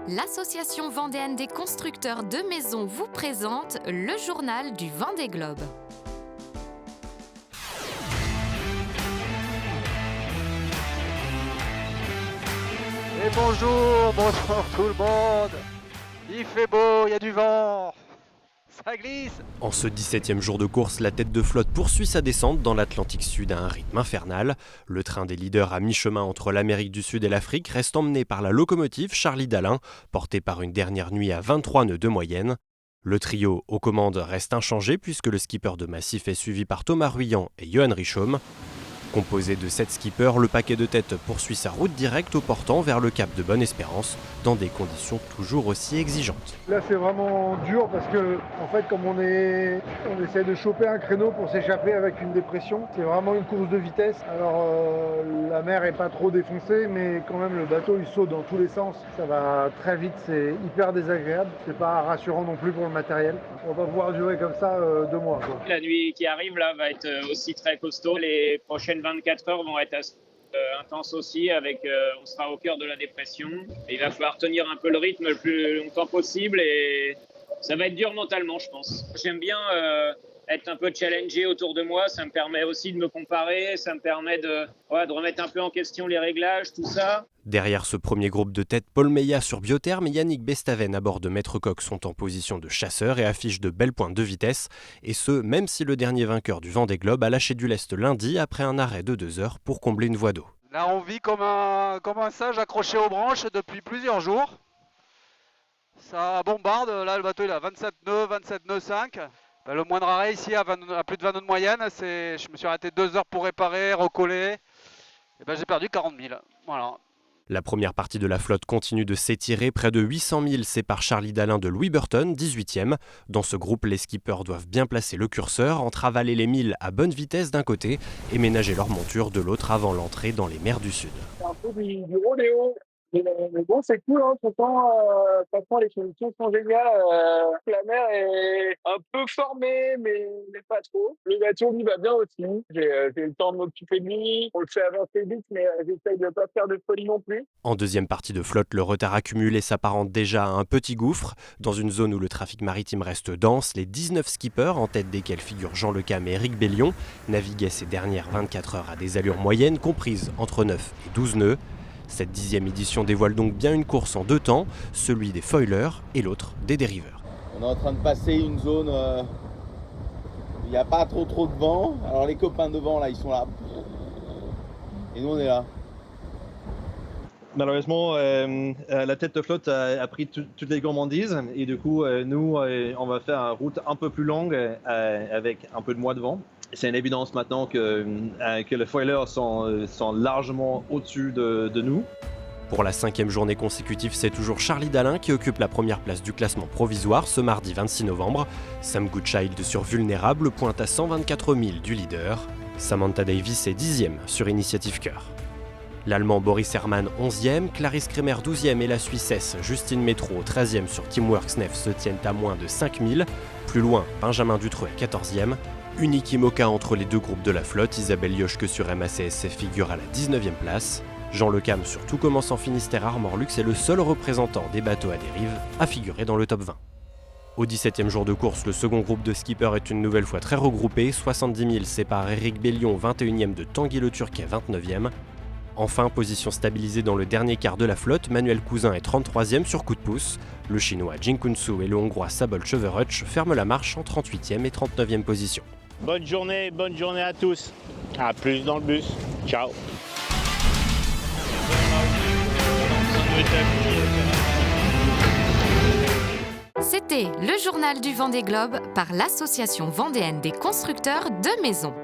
L'association vendéenne des constructeurs de maisons vous présente le journal du Vendée Globe. Et bonjour tout le monde. Il fait beau, il y a du vent. Ça glisse. En ce 17e jour de course, la tête de flotte poursuit sa descente dans l'Atlantique Sud à un rythme infernal. Le train des leaders à mi-chemin entre l'Amérique du Sud et l'Afrique reste emmené par la locomotive Charlie Dalin, portée par une dernière nuit à 23 nœuds de moyenne. Le trio aux commandes reste inchangé puisque le skipper de Massif est suivi par Thomas Ruyant et Johan Richaume. Composé de 7 skippers, le paquet de tête poursuit sa route directe au portant vers le cap de Bonne-Espérance, dans des conditions toujours aussi exigeantes. Là c'est vraiment dur parce que en fait comme on essaie de choper un créneau pour s'échapper avec une dépression, c'est vraiment une course de vitesse. Alors la mer est pas trop défoncée mais quand même le bateau il saute dans tous les sens, ça va très vite, c'est hyper désagréable, c'est pas rassurant non plus pour le matériel. On va pouvoir durer comme ça 2 mois. La nuit qui arrive là va être aussi très costaud, les prochaines 24 heures vont être assez intenses aussi, on sera au cœur de la dépression. Il va falloir tenir un peu le rythme le plus longtemps possible et ça va être dur mentalement, je pense. J'aime bien être un peu challengé autour de moi, ça me permet aussi de me comparer, ça me permet de remettre un peu en question les réglages, tout ça. Derrière ce premier groupe de tête, Paul Meillat sur Biotherme et Yannick Bestaven à bord de Maître Coq sont en position de chasseurs et affichent de belles pointes de vitesse. Et ce, même si le dernier vainqueur du Vendée Globe a lâché du lest lundi après un arrêt de 2 heures pour combler une voie d'eau. Là on vit comme un sage accroché aux branches depuis plusieurs jours. Ça bombarde, là le bateau il a 27 nœuds 5. Le moindre arrêt ici à plus de 20 nœuds de moyenne, je me suis arrêté 2 heures pour réparer, recoller. Et j'ai perdu 40 000. Voilà. La première partie de la flotte continue de s'étirer. Près de 800 000 séparent Charlie Dalin de Louis Burton, 18e. Dans ce groupe, les skippers doivent bien placer le curseur, entreavaler les milles à bonne vitesse d'un côté et ménager leur monture de l'autre avant l'entrée dans les mers du Sud. C'est un peu du rodéo. Mais bon, c'est cool, hein. Pourtant, les conditions sont géniales. La mer est un peu formée, mais pas trop. Le bateau, lui, va bien aussi. J'ai le temps de m'occuper de lui. On le fait avancer vite, mais j'essaye de ne pas faire de folie non plus. En deuxième partie de flotte, le retard accumulé s'apparente déjà à un petit gouffre. Dans une zone où le trafic maritime reste dense, les 19 skippers, en tête desquels figurent Jean Lecam et Éric Bellion, naviguaient ces dernières 24 heures à des allures moyennes comprises entre 9 et 12 nœuds. Cette 10e édition dévoile donc bien une course en 2 temps, celui des foilers et l'autre des dériveurs. On est en train de passer une zone où il n'y a pas trop de vent. Alors les copains de vent là, ils sont là. Et nous on est là. Malheureusement, la tête de flotte a pris toutes les gourmandises et du coup, nous, on va faire une route un peu plus longue avec un peu de moins de vent. C'est une évidence maintenant que les foilers sont largement au-dessus de nous. Pour la 5e journée consécutive, c'est toujours Charlie Dalin qui occupe la première place du classement provisoire ce mardi 26 novembre. Sam Goodchild sur Vulnérable pointe à 124 000 du leader. Samantha Davis est 10e sur Initiative Cœur. L'Allemand Boris Herrmann 11e, Clarisse Kremer 12e et la Suissesse Justine Métro 13e sur Teamworks Nef se tiennent à moins de 5000. Plus loin, Benjamin Dutreux est 14e. Unique IMOCA entre les deux groupes de la flotte, Isabelle Yoshke sur MACSF figure à la 19e place. Jean Lecam sur Tout commence en Finistère Armorlux est le seul représentant des bateaux à dérive à figurer dans le top 20. Au 17e jour de course, le second groupe de skippers est une nouvelle fois très regroupé. 70 000 séparent Éric Bellion 21e de Tanguy Le Turquet 29e. Enfin, position stabilisée dans le dernier quart de la flotte, Manuel Cousin est 33e sur coup de pouce. Le chinois Jin Kunsu et le hongrois Sabol Cheverutch ferment la marche en 38e et 39e position. Bonne journée à tous. À plus dans le bus. Ciao. C'était le journal du Vendée Globe par l'association vendéenne des constructeurs de maisons.